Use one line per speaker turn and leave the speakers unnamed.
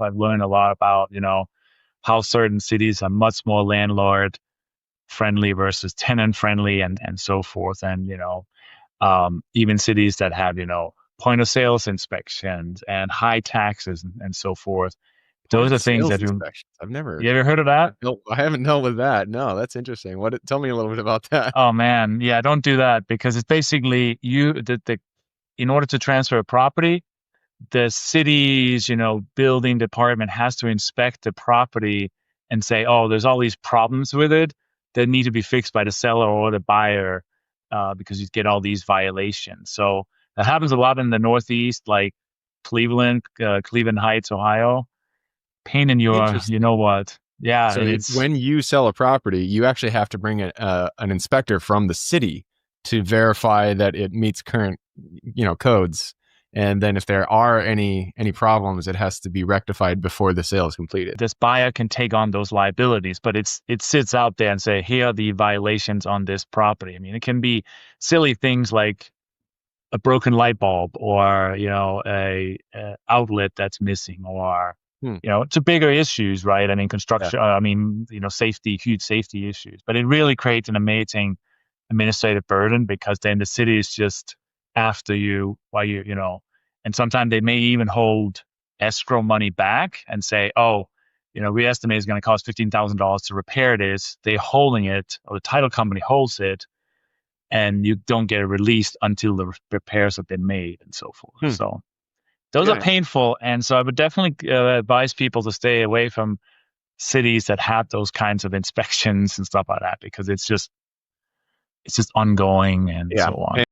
I've learned a lot about, how certain cities are much more landlord friendly versus tenant friendly and so forth. And, even cities that have, point of sales inspections and high taxes and so forth.
Point
Those
of
are things
sales
that
inspections.
you ever heard of that?
No, I haven't dealt with that. No, that's interesting. Tell me a little bit about that.
Oh man, yeah, don't do that because it's basically in order to transfer a property, the city's, building department has to inspect the property and say, oh, there's all these problems with it that need to be fixed by the seller or the buyer, because you get all these violations. So that happens a lot in the Northeast, like Cleveland Heights, Ohio. Pain in your, you
Interesting.
know what? Yeah,
So
it's
when you sell a property, you actually have to bring an inspector from the city to verify that it meets current, codes. And then if there are any problems, it has to be rectified before the sale is completed.
this buyer can take on those liabilities, but it sits out there and say, here are the violations on this property. I mean, it can be silly things like a broken light bulb or a outlet that's missing or
Hmm.
it's a bigger issues, right? I mean,
Yeah.
construction. I mean, safety, huge safety issues, but it really creates an amazing administrative burden because then the city is just after you while and sometimes they may even hold escrow money back and say, oh, we estimate it's going to cost $15,000 to repair this. They're holding it, or the title company holds it, and you don't get it released until the repairs have been made and so forth.
Hmm.
So those are
Yeah.
painful, and so I would definitely advise people to stay away from cities that have those kinds of inspections and stuff like that because it's just ongoing and
Yeah.
so on.